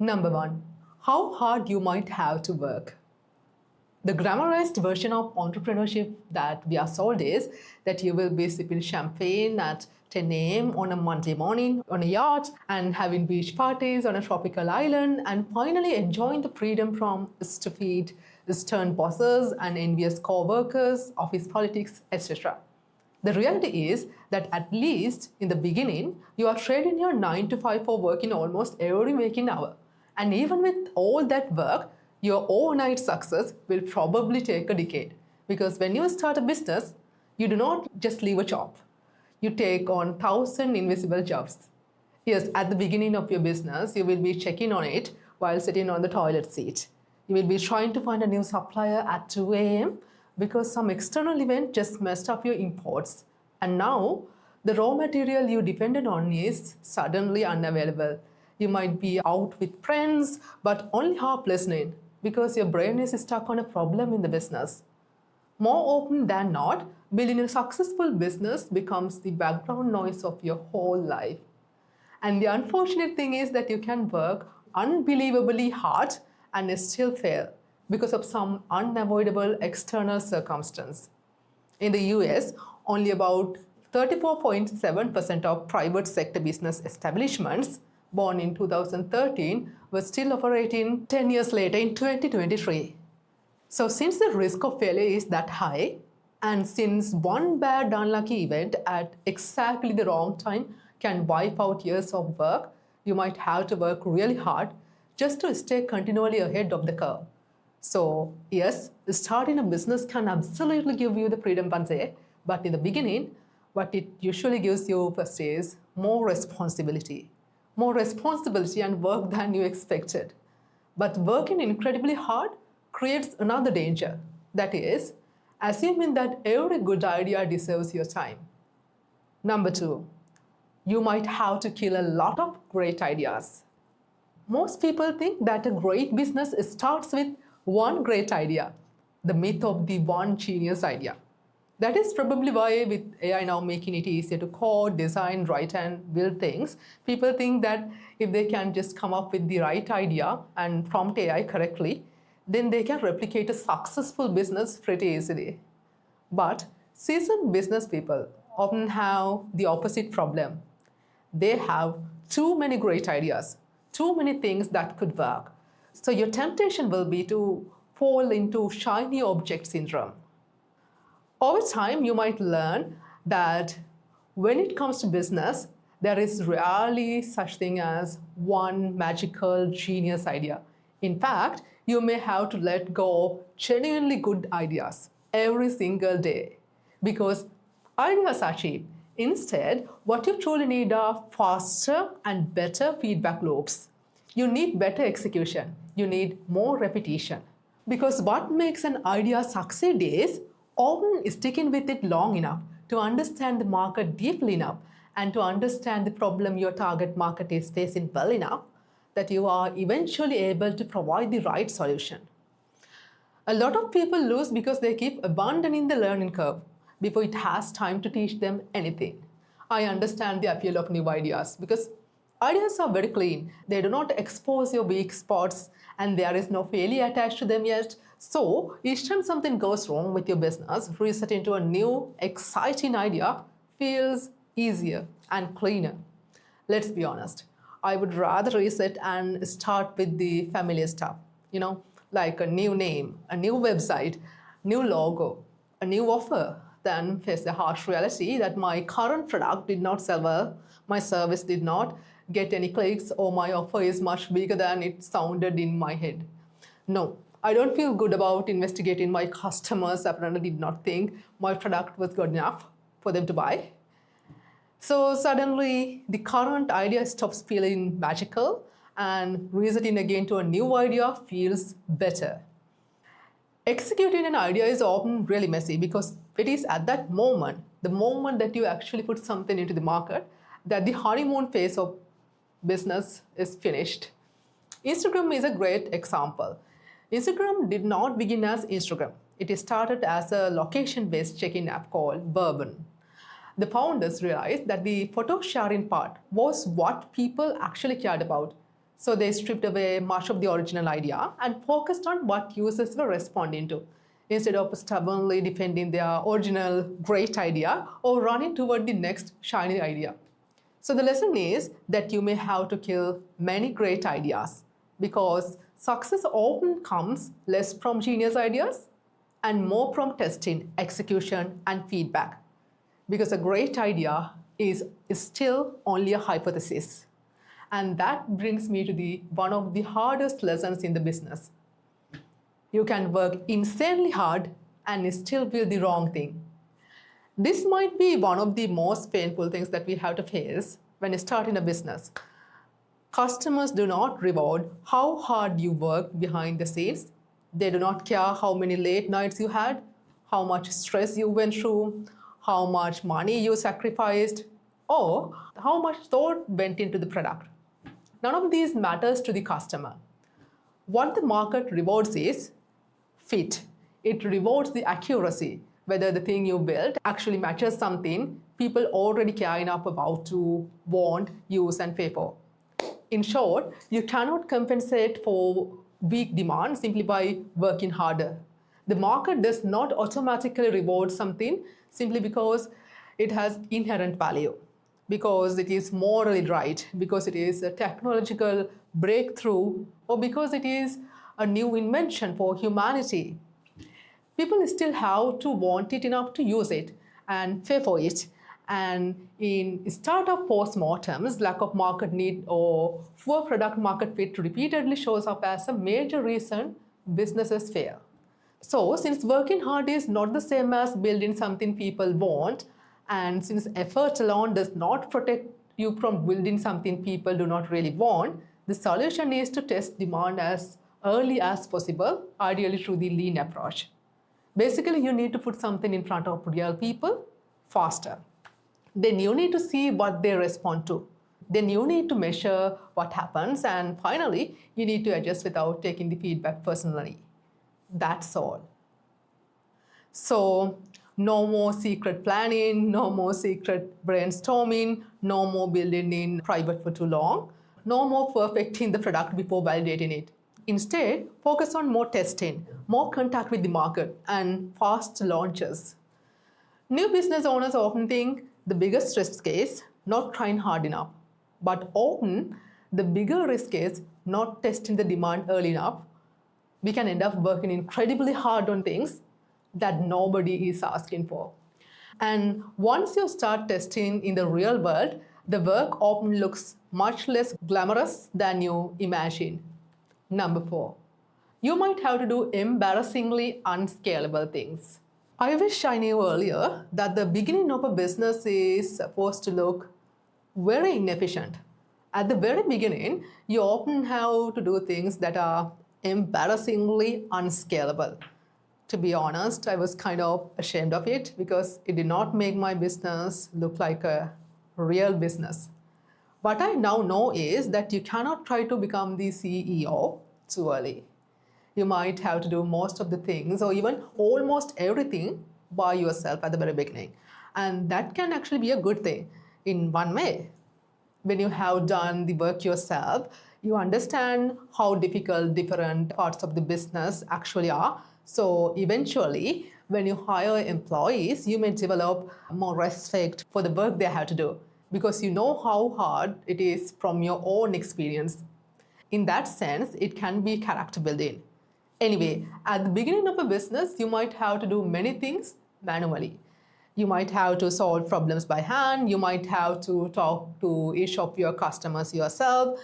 Number one, how hard you might have to work. The glamorized version of entrepreneurship that we are sold is that you will be sipping champagne at 10 a.m. on a Monday morning on a yacht and having beach parties on a tropical island and finally enjoying the freedom from stupid, stern bosses and envious co-workers, office politics, etc. The reality is that at least in the beginning, you are trading your 9 to 5 for work in almost every waking hour. And even with all that work, your overnight success will probably take a decade. Because when you start a business, you do not just leave a job. You take on 1,000 invisible jobs. Yes, at the beginning of your business, you will be checking on it while sitting on the toilet seat. You will be trying to find a new supplier at 2 a.m. because some external event just messed up your imports. And now, the raw material you depended on is suddenly unavailable. You might be out with friends, but only half listening because your brain is stuck on a problem in the business. More often than not, building a successful business becomes the background noise of your whole life. And the unfortunate thing is that you can work unbelievably hard and still fail because of some unavoidable external circumstance. In the US, only about 34.7% of private sector business establishments born in 2013 were still operating 10 years later in 2023. So since the risk of failure is that high, and since one bad unlucky event at exactly the wrong time can wipe out years of work, you might have to work really hard just to stay continually ahead of the curve. So yes, starting a business can absolutely give you the freedom one day, but in the beginning, what it usually gives you first is more responsibility. More responsibility and work than you expected. But working incredibly hard creates another danger. That is, assuming that every good idea deserves your time. Number two, you might have to kill a lot of great ideas. Most people think that a great business starts with one great idea, the myth of the one genius idea. That is probably why with AI now making it easier to code, design, write and build things, people think that if they can just come up with the right idea and prompt AI correctly, then they can replicate a successful business pretty easily. But seasoned business people often have the opposite problem. They have too many great ideas, too many things that could work. So your temptation will be to fall into shiny object syndrome. Over time, you might learn that when it comes to business, there is rarely such thing as one magical genius idea. In fact, you may have to let go of genuinely good ideas every single day because ideas are cheap. Instead, what you truly need are faster and better feedback loops. You need better execution. You need more repetition. Because what makes an idea succeed is often sticking with it long enough to understand the market deeply enough and to understand the problem your target market is facing well enough that you are eventually able to provide the right solution. A lot of people lose because they keep abandoning the learning curve before it has time to teach them anything. I understand the appeal of new ideas because ideas are very clean. They do not expose your weak spots and there is no failure attached to them yet. So each time something goes wrong with your business, reset into a new, exciting idea feels easier and cleaner. Let's be honest. I would rather reset and start with the familiar stuff, like a new name, a new website, new logo, a new offer, than face the harsh reality that my current product did not sell well, my service did not get any clicks, or my offer is much bigger than it sounded in my head. No, I don't feel good about investigating my customers apparently did not think my product was good enough for them to buy. So suddenly the current idea stops feeling magical and resetting again to a new idea feels better. Executing an idea is often really messy because it is at that moment, the moment that you actually put something into the market, that the honeymoon phase of business is finished. Instagram is a great example. Instagram did not begin as Instagram. It started as a location-based check-in app called Bourbon. The founders realized that the photo sharing part was what people actually cared about. So they stripped away much of the original idea and focused on what users were responding to, instead of stubbornly defending their original great idea or running toward the next shiny idea. So the lesson is that you may have to kill many great ideas, because success often comes less from genius ideas and more from testing, execution, and feedback. Because a great idea is still only a hypothesis. And that brings me to one of the hardest lessons in the business. You can work insanely hard and still build the wrong thing. This might be one of the most painful things that we have to face when you start in a business. Customers do not reward how hard you work behind the scenes. They do not care how many late nights you had, how much stress you went through, how much money you sacrificed, or how much thought went into the product. None of these matters to the customer. What the market rewards is fit. It rewards the accuracy, whether the thing you built actually matches something people already care enough about to want, use, and pay for. In short, you cannot compensate for weak demand simply by working harder. The market does not automatically reward something simply because it has inherent value, because it is morally right, because it is a technological breakthrough, or because it is a new invention for humanity. People still have to want it enough to use it and pay for it. And in startup postmortems, lack of market need or poor product market fit repeatedly shows up as a major reason businesses fail. So, since working hard is not the same as building something people want, and since effort alone does not protect you from building something people do not really want, the solution is to test demand as early as possible, ideally through the lean approach. Basically, you need to put something in front of real people faster. Then you need to see what they respond to. Then you need to measure what happens. And finally, you need to adjust without taking the feedback personally. That's all. So, no more secret planning, no more secret brainstorming, no more building in private for too long, no more perfecting the product before validating it. Instead, focus on more testing, more contact with the market, and fast launches. New business owners often think the biggest risk is not trying hard enough, but often the bigger risk is not testing the demand early enough. We can end up working incredibly hard on things that nobody is asking for. And once you start testing in the real world, the work often looks much less glamorous than you imagine. Number 4, you might have to do embarrassingly unscalable things. I wish I knew earlier that the beginning of a business is supposed to look very inefficient. At the very beginning, you often have to do things that are embarrassingly unscalable. To be honest, I was kind of ashamed of it because it did not make my business look like a real business. What I now know is that you cannot try to become the CEO too early. You might have to do most of the things or even almost everything by yourself at the very beginning. And that can actually be a good thing in one way. When you have done the work yourself, you understand how difficult different parts of the business actually are. So eventually, when you hire employees, you may develop more respect for the work they have to do because you know how hard it is from your own experience. In that sense, it can be character building. Anyway, at the beginning of a business, you might have to do many things manually. You might have to solve problems by hand. You might have to talk to each of your customers yourself.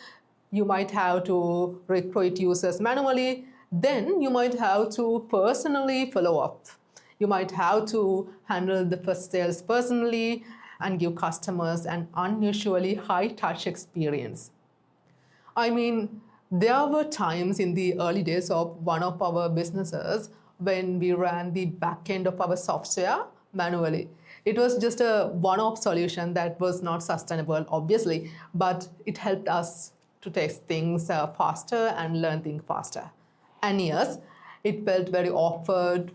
You might have to recruit users manually. Then you might have to personally follow up. You might have to handle the first sales personally and give customers an unusually high-touch experience. I mean, there were times in the early days of one of our businesses when we ran the back end of our software manually. It was just a one-off solution that was not sustainable, obviously, but it helped us to test things faster and learn things faster. And yes, it felt very awkward,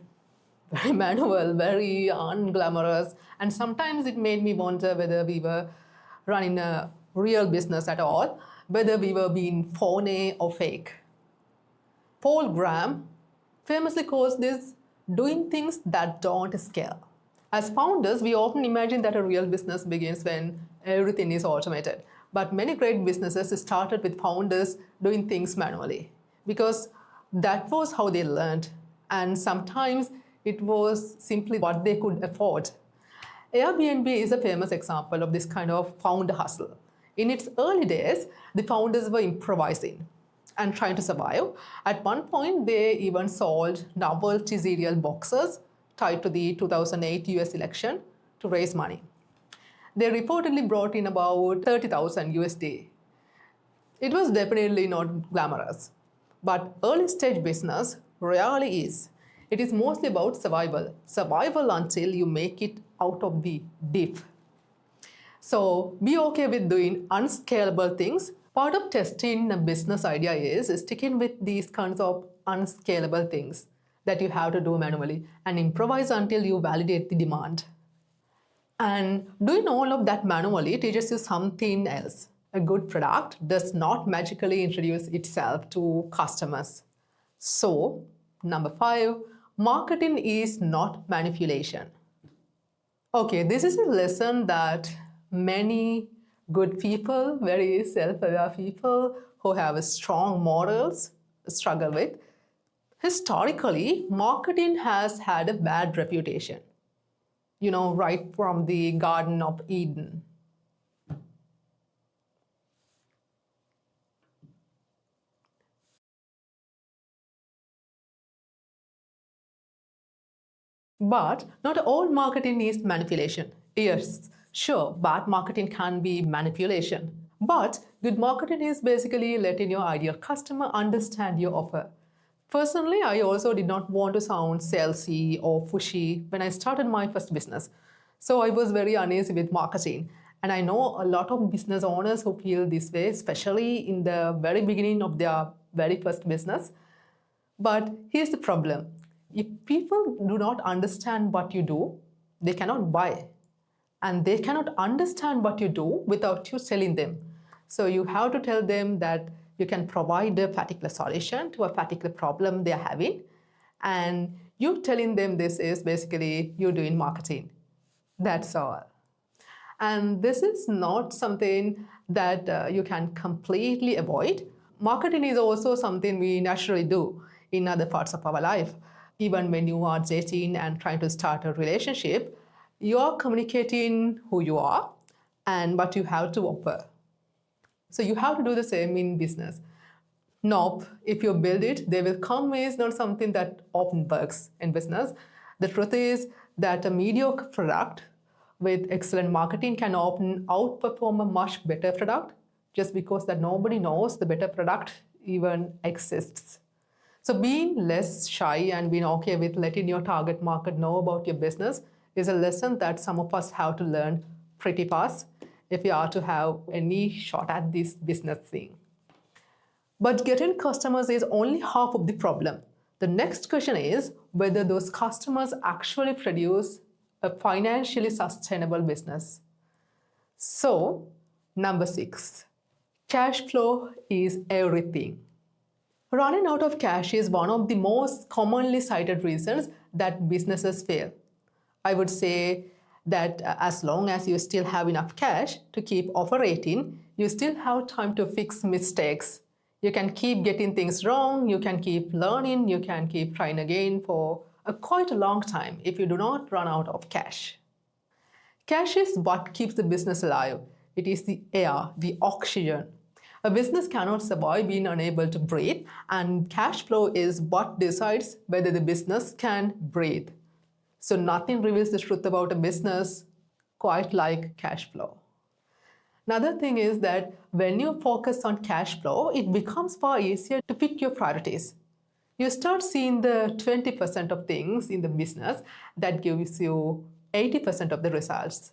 very manual, very unglamorous, and sometimes it made me wonder whether we were running a real business at all. whether we were being phony or fake. Paul Graham famously calls this doing things that don't scale. As founders, we often imagine that a real business begins when everything is automated. But many great businesses started with founders doing things manually because that was how they learned. And sometimes it was simply what they could afford. Airbnb is a famous example of this kind of founder hustle. In its early days, the founders were improvising and trying to survive. At one point, they even sold novelty cereal boxes tied to the 2008 US election to raise money. They reportedly brought in about 30,000 USD. It was definitely not glamorous, but early stage business rarely is. It is mostly about survival until you make it out of the dip. So be okay with doing unscalable things. Part of testing a business idea is sticking with these kinds of unscalable things that you have to do manually and improvise until you validate the demand. And doing all of that manually teaches you something else. A good product does not magically introduce itself to customers. So, number 5, marketing is not manipulation. Okay, this is a lesson that many good people, very self-aware people who have strong morals struggle with. Historically, marketing has had a bad reputation, right from the Garden of Eden. But not all marketing is manipulation. Yes, sure, bad marketing can be manipulation. But good marketing is basically letting your ideal customer understand your offer. Personally, I also did not want to sound salesy or pushy when I started my first business. So I was very uneasy with marketing. And I know a lot of business owners who feel this way, especially in the very beginning of their very first business. But here's the problem. If people do not understand what you do, they cannot buy. And they cannot understand what you do without you telling them. So you have to tell them that you can provide a particular solution to a particular problem they are having. And you telling them this is basically you doing marketing. That's all. And this is not something that you can completely avoid. Marketing is also something we naturally do in other parts of our life. Even when you are dating and trying to start a relationship, you are communicating who you are and what you have to offer. So you have to do the same in business. Nope, if you build it, they will come is not something that often works in business. The truth is that a mediocre product with excellent marketing can often outperform a much better product just because that nobody knows the better product even exists. So being less shy and being okay with letting your target market know about your business is a lesson that some of us have to learn pretty fast if we are to have any shot at this business thing. But getting customers is only half of the problem. The next question is whether those customers actually produce a financially sustainable business. So, number 6, cash flow is everything. Running out of cash is one of the most commonly cited reasons that businesses fail. I would say that as long as you still have enough cash to keep operating, you still have time to fix mistakes. You can keep getting things wrong, you can keep learning, you can keep trying again for quite a long time if you do not run out of cash. Cash is what keeps the business alive. It is the air, the oxygen. A business cannot survive being unable to breathe, and cash flow is what decides whether the business can breathe. So nothing reveals the truth about a business quite like cash flow. Another thing is that when you focus on cash flow, it becomes far easier to pick your priorities. You start seeing the 20% of things in the business that gives you 80% of the results.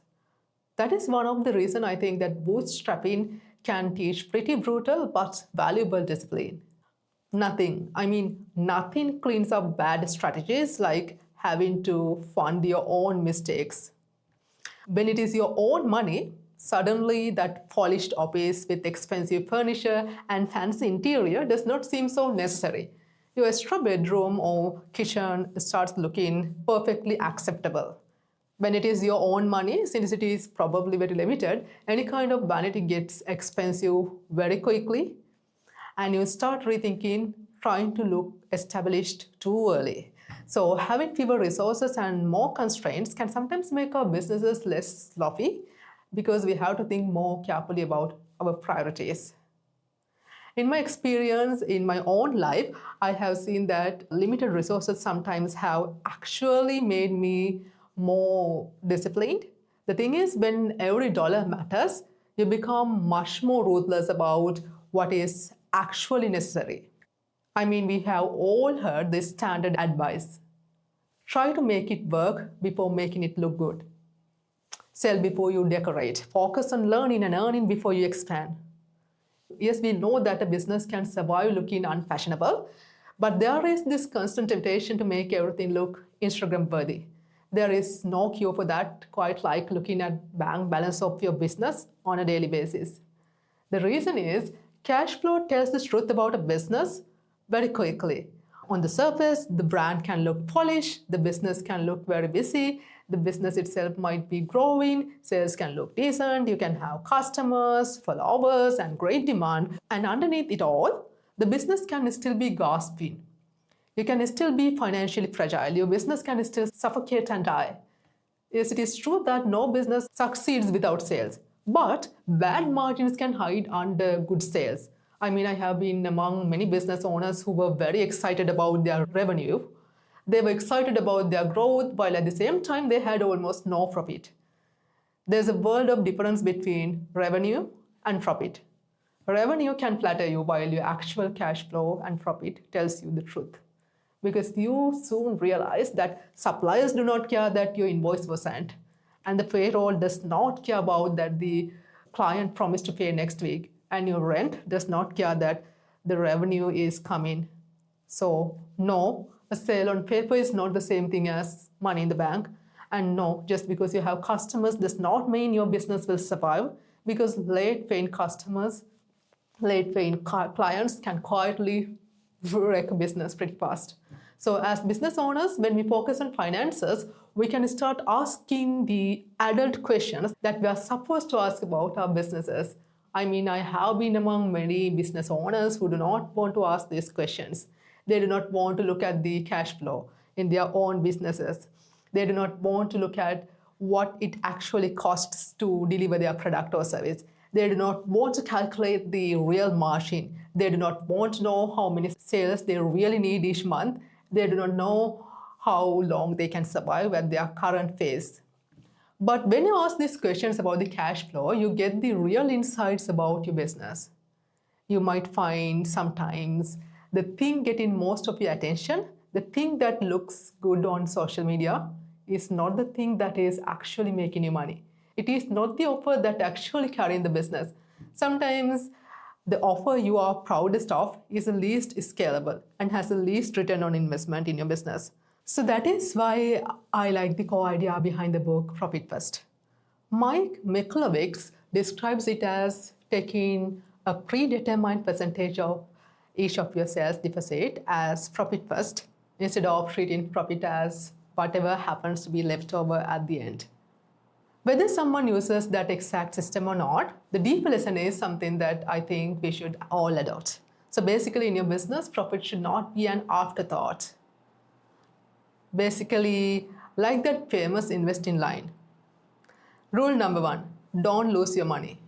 That is one of the reasons I think that bootstrapping can teach pretty brutal but valuable discipline. Nothing cleans up bad strategies like having to fund your own mistakes. When it is your own money, Suddenly, that polished office with expensive furniture and fancy interior does not seem so necessary. Your extra bedroom or kitchen starts looking perfectly acceptable. When it is your own money, since it is probably very limited, any kind of vanity gets expensive very quickly, and you start rethinking trying to look established too early. So, having fewer resources and more constraints can sometimes make our businesses less sloppy because we have to think more carefully about our priorities. In my experience, in my own life, I have seen that limited resources sometimes have actually made me more disciplined. The thing is, when every dollar matters, you become much more ruthless about what is actually necessary. I mean, we have all heard this standard advice: try to make it work before making it look good. Sell before you decorate. Focus on learning and earning before you expand. Yes, we know that a business can survive looking unfashionable, but there is this constant temptation to make everything look Instagram worthy. There is no cure for that, quite like looking at bank balance of your business on a daily basis. The reason is cash flow tells the truth about a business very quickly. On the surface, the brand can look polished, the business can look very busy, the business itself might be growing, sales can look decent, you can have customers, followers, and great demand. And underneath it all, the business can still be gasping. You can still be financially fragile. Your business can still suffocate and die. Yes, it is true that no business succeeds without sales, but bad margins can hide under good sales. I mean, I have been among many business owners who were very excited about their revenue. They were excited about their growth, while at the same time, they had almost no profit. There's a world of difference between revenue and profit. Revenue can flatter you, while your actual cash flow and profit tells you the truth. Because you soon realize that suppliers do not care that your invoice was sent, and the payroll does not care about that the client promised to pay next week, and your rent does not care that the revenue is coming. So, no, a sale on paper is not the same thing as money in the bank. And no, just because you have customers does not mean your business will survive, because late paying customers, late paying clients can quietly wreck a business pretty fast. So, as business owners, when we focus on finances, we can start asking the adult questions that we are supposed to ask about our businesses. I mean, I have been among many business owners who do not want to ask these questions. They do not want to look at the cash flow in their own businesses. They do not want to look at what it actually costs to deliver their product or service. They do not want to calculate the real margin. They do not want to know how many sales they really need each month. They do not know how long they can survive at their current phase. But when you ask these questions about the cash flow, you get the real insights about your business. You might find sometimes the thing getting most of your attention, the thing that looks good on social media, is not the thing that is actually making you money. It is not the offer that actually carrying the business. Sometimes the offer you are proudest of is the least scalable and has the least return on investment in your business. So that is why I like the core idea behind the book Profit First. Mike Michalowicz describes it as taking a predetermined percentage of each of your sales deficit as profit first, instead of treating profit as whatever happens to be left over at the end. Whether someone uses that exact system or not, the deep lesson is something that I think we should all adopt. So basically, in your business, profit should not be an afterthought. Basically, like that famous investing line. Rule number 1, don't lose your money.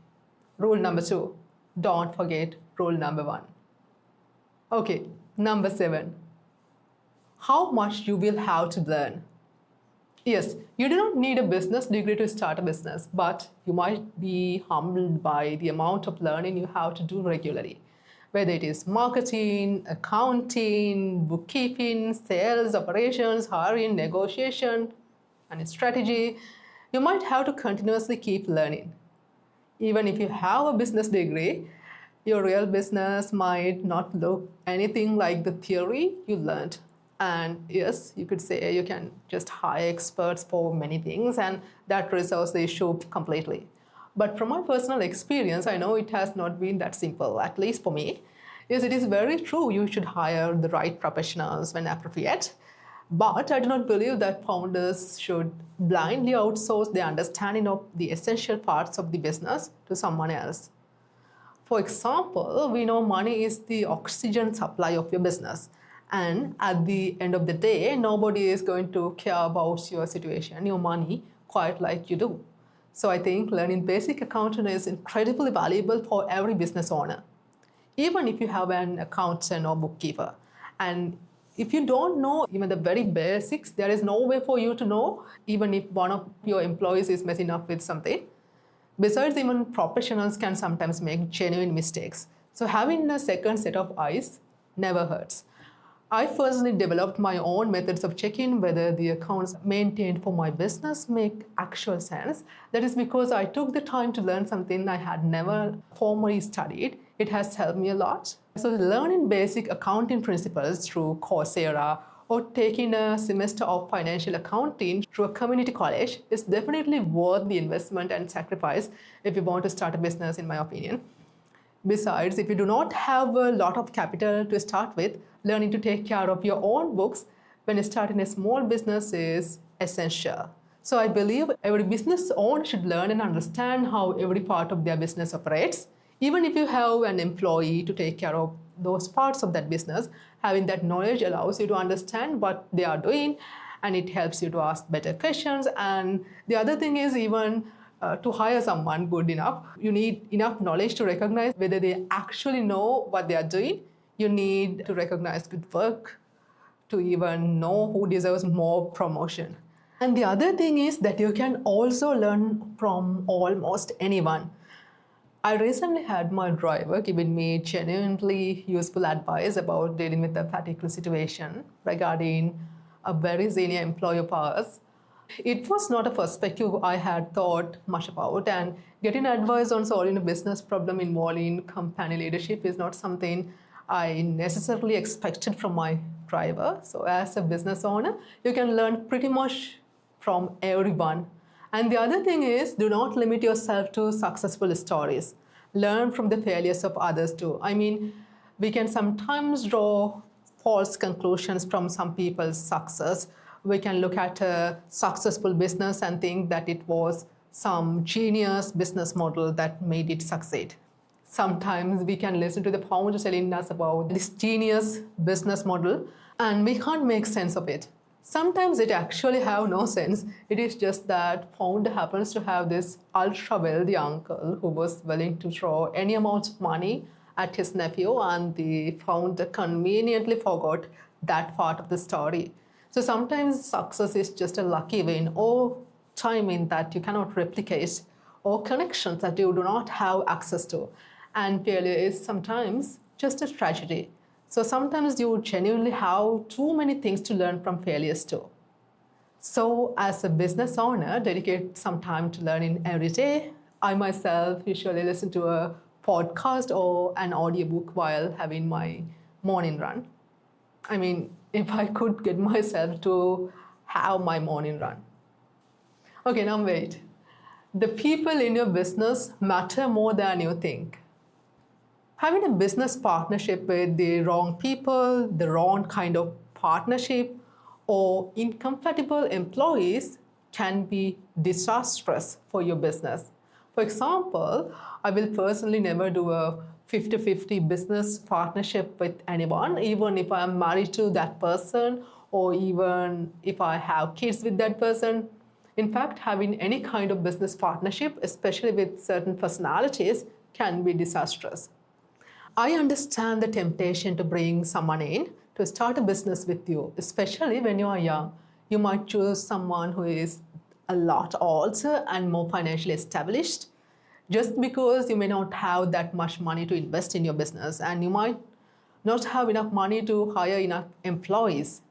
Rule number 2, don't forget rule number 1. Okay, number 7, how much you will have to learn. Yes, you do not need a business degree to start a business, but you might be humbled by the amount of learning you have to do regularly. Whether it is marketing, accounting, bookkeeping, sales, operations, hiring, negotiation, and strategy, you might have to continuously keep learning. Even if you have a business degree, your real business might not look anything like the theory you learned. And yes, you could say you can just hire experts for many things, and that resolves the issue completely. But from my personal experience, I know it has not been that simple, at least for me. Yes, it is very true. You should hire the right professionals when appropriate. But I do not believe that founders should blindly outsource their understanding of the essential parts of the business to someone else. For example, we know money is the oxygen supply of your business. And at the end of the day, nobody is going to care about your situation, your money, quite like you do. So I think learning basic accounting is incredibly valuable for every business owner, even if you have an accountant or bookkeeper. And if you don't know even the very basics, there is no way for you to know even if one of your employees is messing up with something. Besides, even professionals can sometimes make genuine mistakes. So having a second set of eyes never hurts. I personally developed my own methods of checking whether the accounts maintained for my business make actual sense. That is because I took the time to learn something I had never formally studied. It has helped me a lot. So learning basic accounting principles through Coursera or taking a semester of financial accounting through a community college is definitely worth the investment and sacrifice if you want to start a business, in my opinion. Besides, if you do not have a lot of capital to start with, learning to take care of your own books when starting a small business is essential. So I believe every business owner should learn and understand how every part of their business operates. Even if you have an employee to take care of those parts of that business, having that knowledge allows you to understand what they are doing, and it helps you to ask better questions. And the other thing is, even to hire someone good enough, you need enough knowledge to recognize whether they actually know what they are doing. You need to recognize good work to even know who deserves more promotion. And the other thing is that you can also learn from almost anyone. I recently had my driver giving me genuinely useful advice about dealing with a particular situation regarding a very senior employee of ours. It was not a perspective I had thought much about, and getting advice on solving a business problem involving company leadership is not something I necessarily expected from my driver. So, as a business owner, you can learn pretty much from everyone. And the other thing is, do not limit yourself to successful stories. Learn from the failures of others too. I mean, we can sometimes draw false conclusions from some people's success. We can look at a successful business and think that it was some genius business model that made it succeed. Sometimes we can listen to the founder telling us about this genius business model and we can't make sense of it. Sometimes it actually have no sense. It is just that founder happens to have this ultra wealthy uncle who was willing to throw any amount of money at his nephew, and the founder conveniently forgot that part of the story. So sometimes success is just a lucky win or timing that you cannot replicate or connections that you do not have access to. And failure is sometimes just a tragedy. So sometimes you genuinely have too many things to learn from failures too. So as a business owner, dedicate some time to learning every day. I myself usually listen to a podcast or an audiobook while having my morning run. I mean, if I could get myself to have my morning run. Okay, now wait. The people in your business matter more than you think. Having a business partnership with the wrong people, the wrong kind of partnership, or incompatible employees can be disastrous for your business. For example, I will personally never do a 50-50 business partnership with anyone, even if I am married to that person or even if I have kids with that person. In fact, having any kind of business partnership, especially with certain personalities, can be disastrous. I understand the temptation to bring someone in to start a business with you, especially when you are young. You might choose someone who is a lot older and more financially established, just because you may not have that much money to invest in your business and you might not have enough money to hire enough employees.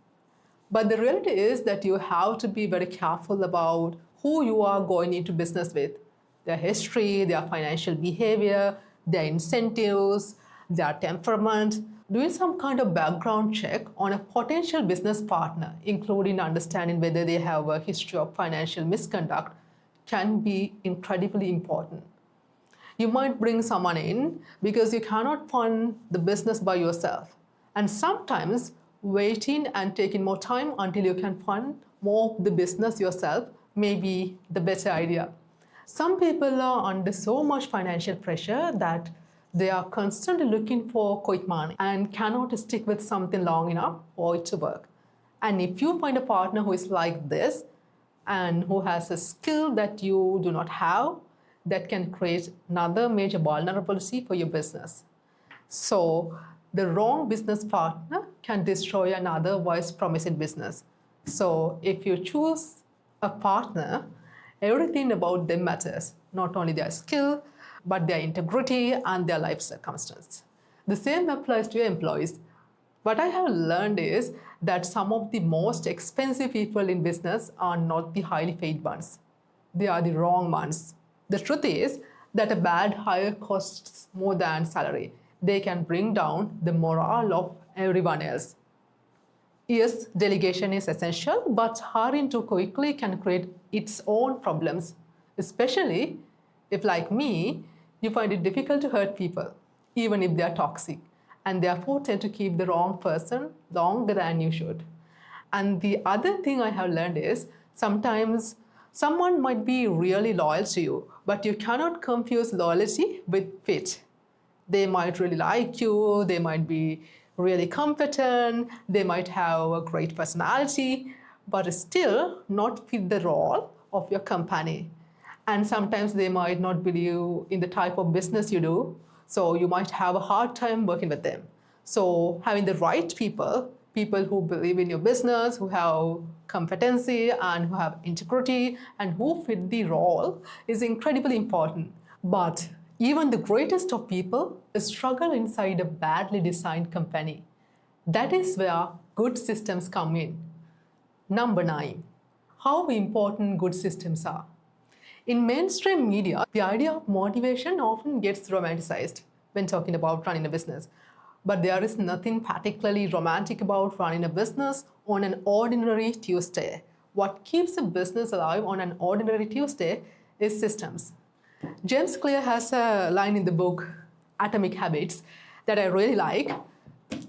But the reality is that you have to be very careful about who you are going into business with, their history, their financial behavior, their incentives, their temperament. Doing some kind of background check on a potential business partner, including understanding whether they have a history of financial misconduct, can be incredibly important. You might bring someone in because you cannot fund the business by yourself. And sometimes waiting and taking more time until you can fund more of the business yourself may be the better idea. Some people are under so much financial pressure that they are constantly looking for quick money and cannot stick with something long enough for it to work. And if you find a partner who is like this and who has a skill that you do not have, that can create another major vulnerability for your business. So the wrong business partner can destroy an otherwise promising business. So if you choose a partner, everything about them matters, not only their skill, but their integrity and their life circumstance. The same applies to your employees. What I have learned is that some of the most expensive people in business are not the highly paid ones. They are the wrong ones. The truth is that a bad hire costs more than salary. They can bring down the morale of everyone else. Yes, delegation is essential, but hurrying too quickly can create its own problems, especially if, like me, you find it difficult to hurt people, even if they are toxic, and therefore tend to keep the wrong person longer than you should. And the other thing I have learned is sometimes someone might be really loyal to you, but you cannot confuse loyalty with fit. They might really like you, they might be really competent, they might have a great personality, but still not fit the role of your company. And sometimes they might not believe in the type of business you do, so you might have a hard time working with them. So having the right people, people who believe in your business, who have competency and who have integrity and who fit the role is incredibly important. But even the greatest of people struggle inside a badly designed company. That is where good systems come in. Number 9, how important good systems are. In mainstream media, the idea of motivation often gets romanticized when talking about running a business. But there is nothing particularly romantic about running a business on an ordinary Tuesday. What keeps a business alive on an ordinary Tuesday is systems. James Clear has a line in the book, Atomic Habits, that I really like.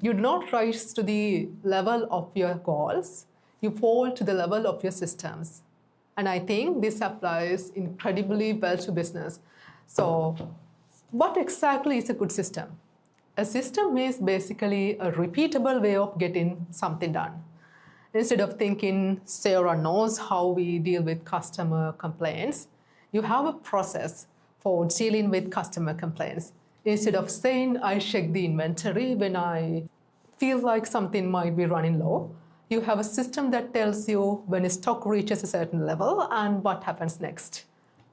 You do not rise to the level of your goals, you fall to the level of your systems. And I think this applies incredibly well to business. So, what exactly is a good system? A system is basically a repeatable way of getting something done. Instead of thinking Sarah knows how we deal with customer complaints, you have a process for dealing with customer complaints. Instead of saying, I check the inventory when I feel like something might be running low, you have a system that tells you when a stock reaches a certain level and what happens next.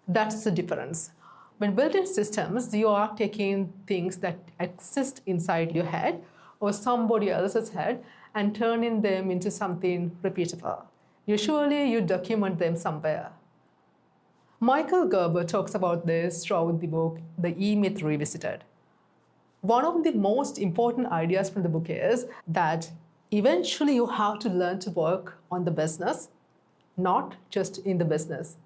That's the difference. When building systems, you are taking things that exist inside your head or somebody else's head and turning them into something repeatable. Usually, you document them somewhere. Michael Gerber talks about this throughout the book, The E-Myth Revisited. One of the most important ideas from the book is that eventually you have to learn to work on the business, not just in the business.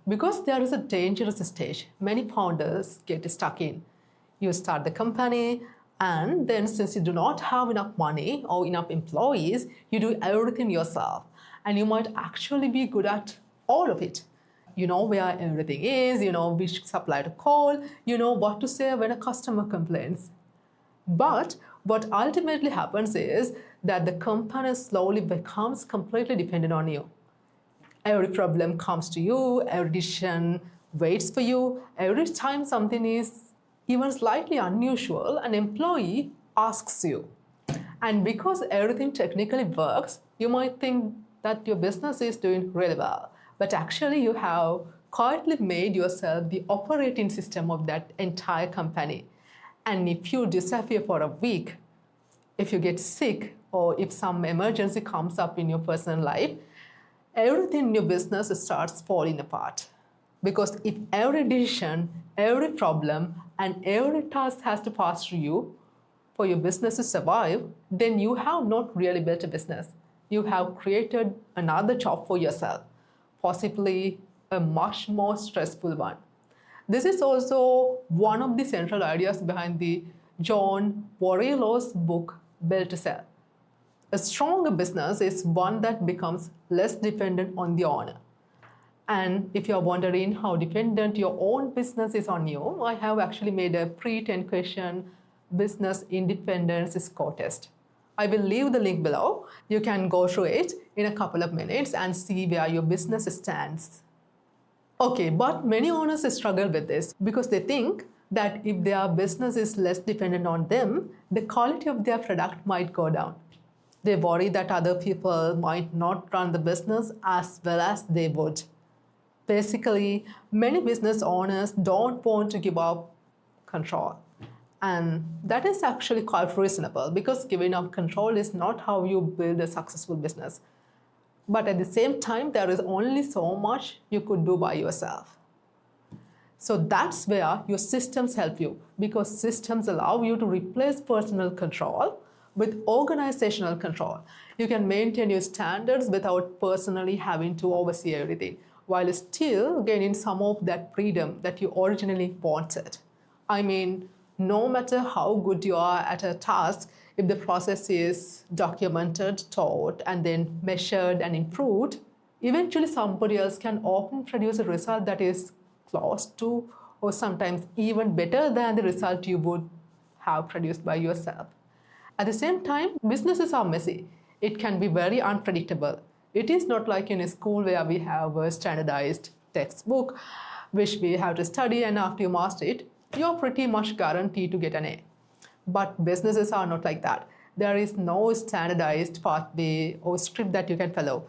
Because there is a dangerous stage many founders get stuck in. You start the company, and then since you do not have enough money or enough employees, you do everything yourself. And you might actually be good at all of it. You know where everything is, you know which supplier to call, you know what to say when a customer complains. But what ultimately happens is that the company slowly becomes completely dependent on you. Every problem comes to you, every decision waits for you. Every time something is even slightly unusual, an employee asks you. And because everything technically works, you might think that your business is doing really well. But actually, you have quietly made yourself the operating system of that entire company. And if you disappear for a week, if you get sick, or if some emergency comes up in your personal life, everything in your business starts falling apart. Because if every decision, every problem, and every task has to pass through you for your business to survive, then you have not really built a business. You have created another job for yourself, possibly a much more stressful one. This is also one of the central ideas behind the John Warrior's book, Built to Sell. A stronger business is one that becomes less dependent on the owner. And if you're wondering how dependent your own business is on you, I have actually made a pre-10 question business independence score test. I will leave the link below. You can go through it in a couple of minutes and see where your business stands. Okay, but many owners struggle with this because they think that if their business is less dependent on them, the quality of their product might go down. They worry that other people might not run the business as well as they would. Basically, many business owners don't want to give up control. And that is actually quite reasonable because giving up control is not how you build a successful business. But at the same time, there is only so much you could do by yourself. So that's where your systems help you, because systems allow you to replace personal control with organizational control. You can maintain your standards without personally having to oversee everything, while still gaining some of that freedom that you originally wanted. I mean, no matter how good you are at a task, if the process is documented, taught, and then measured and improved, eventually somebody else can often produce a result that is close to or sometimes even better than the result you would have produced by yourself. At the same time, businesses are messy. It can be very unpredictable. It is not like in a school where we have a standardized textbook which we have to study, and after you master it, you're pretty much guaranteed to get an A. But businesses are not like that. There is no standardized pathway or script that you can follow.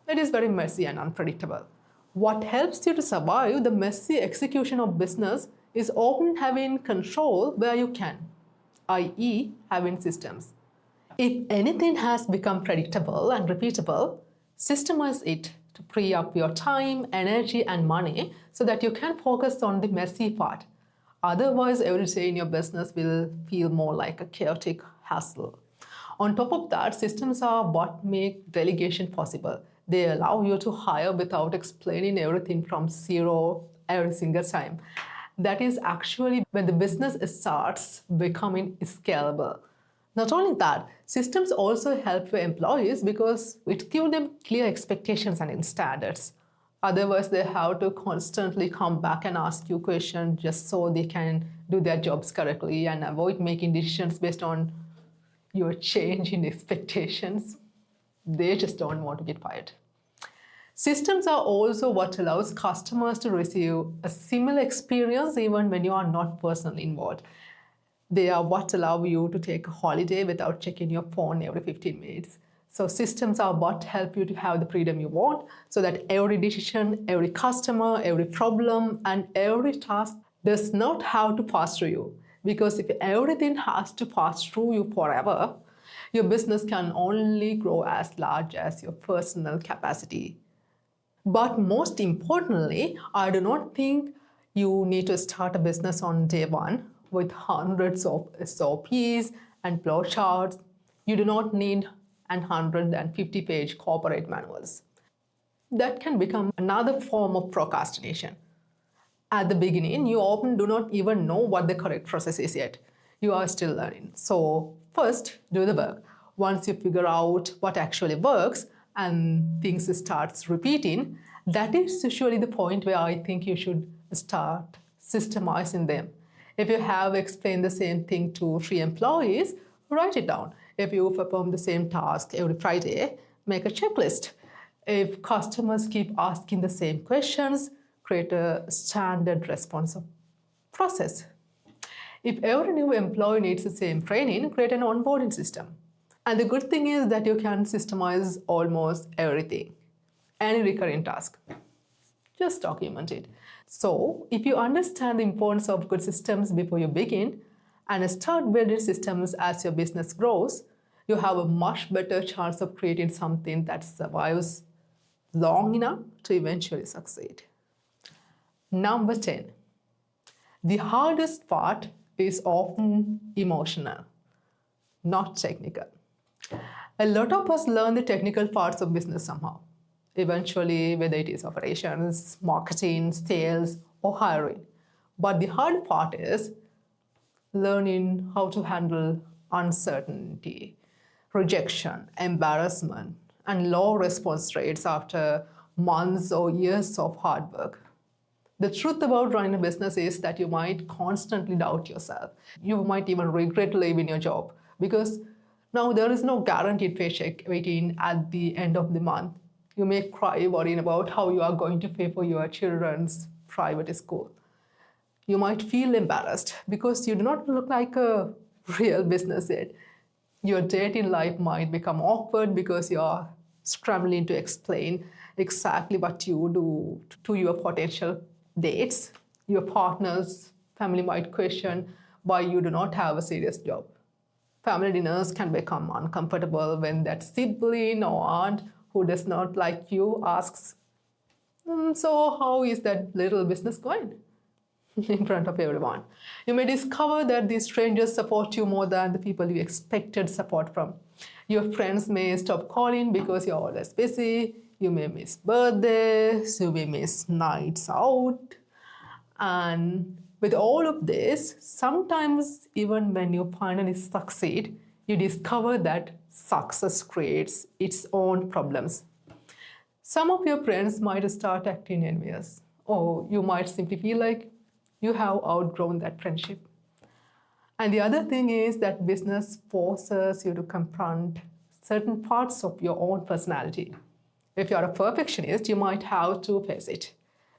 It is very messy and unpredictable. What helps you to survive the messy execution of business is often having control where you can, i.e., having systems. If anything has become predictable and repeatable, systemize it to free up your time, energy, and money so that you can focus on the messy part. Otherwise, every day in your business will feel more like a chaotic hassle. On top of that, systems are what make delegation possible. They allow you to hire without explaining everything from zero every single time. That is actually when the business starts becoming scalable. Not only that, systems also help your employees because it gives them clear expectations and standards. Otherwise, they have to constantly come back and ask you questions just so they can do their jobs correctly and avoid making decisions based on your change in expectations. They just don't want to get fired. Systems are also what allows customers to receive a similar experience even when you are not personally involved. They are what allow you to take a holiday without checking your phone every 15 minutes. So systems are what help you to have the freedom you want so that every decision, every customer, every problem, and every task does not have to pass through you. Because if everything has to pass through you forever, your business can only grow as large as your personal capacity. But most importantly, I do not think you need to start a business on day one with hundreds of SOPs and flowcharts. You do not need 150-page corporate manuals. That can become another form of procrastination. At the beginning, you often do not even know what the correct process is yet. You are still learning. So first, do the work. Once you figure out what actually works and things starts repeating, that is usually the point where I think you should start systemizing them. If you have explained the same thing to 3 employees, write it down. If you perform the same task every Friday, make a checklist. If customers keep asking the same questions, create a standard response process. If every new employee needs the same training, create an onboarding system. And the good thing is that you can systemize almost everything. Any recurring task. Just document it. So, if you understand the importance of good systems before you begin and start building systems as your business grows, you have a much better chance of creating something that survives long enough to eventually succeed. Number 10. The hardest part is often emotional, not technical. A lot of us learn the technical parts of business somehow. Eventually, whether it is operations, marketing, sales, or hiring. But the hard part is learning how to handle uncertainty, rejection, embarrassment, and low response rates after months or years of hard work. The truth about running a business is that you might constantly doubt yourself. You might even regret leaving your job because now there is no guaranteed paycheck waiting at the end of the month. You may cry worrying about how you are going to pay for your children's private school. You might feel embarrassed because you do not look like a real business yet. Your dating life might become awkward because you are scrambling to explain exactly what you do to your potential dates. Your partner's family might question why you do not have a serious job. Family dinners can become uncomfortable when that sibling or aunt who does not like you asks, so how is that little business going? In front of everyone. You may discover that these strangers support you more than the people you expected support from. Your friends may stop calling because you're always busy. You may miss birthdays, you may miss nights out. And with all of this, sometimes even when you finally succeed, you discover that success creates its own problems. Some of your friends might start acting envious, or you might simply feel like you have outgrown that friendship. And the other thing is that business forces you to confront certain parts of your own personality. If you're a perfectionist, you might have to face it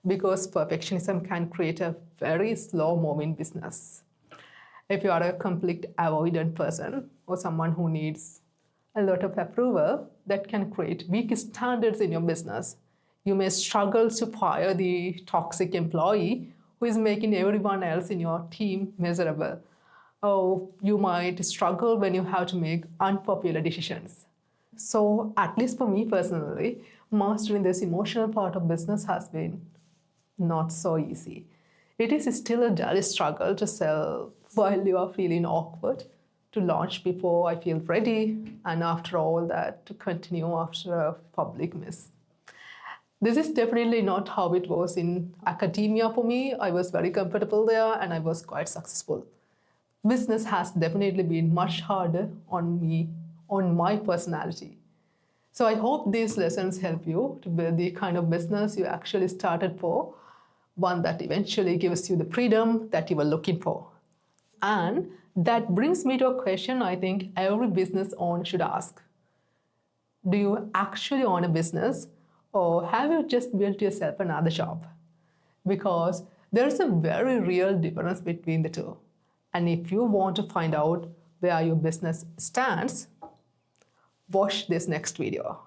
because perfectionism can create a very slow moving business. If you are a conflict avoidant person or someone who needs a lot of approval, that can create weak standards in your business. You may struggle to fire the toxic employee who is making everyone else in your team miserable. Or you might struggle when you have to make unpopular decisions. So, at least for me personally, mastering this emotional part of business has been not so easy. It is still a daily struggle to sell while you are feeling awkward, to launch before I feel ready, and after all that, to continue after a public miss. This is definitely not how it was in academia for me. I was very comfortable there and I was quite successful. Business has definitely been much harder on me, on my personality. So I hope these lessons help you to build the kind of business you actually started for, one that eventually gives you the freedom that you were looking for. And that brings me to a question I think every business owner should ask. Do you actually own a business, or have you just built yourself another job? Because there's a very real difference between the two. And if you want to find out where your business stands, watch this next video.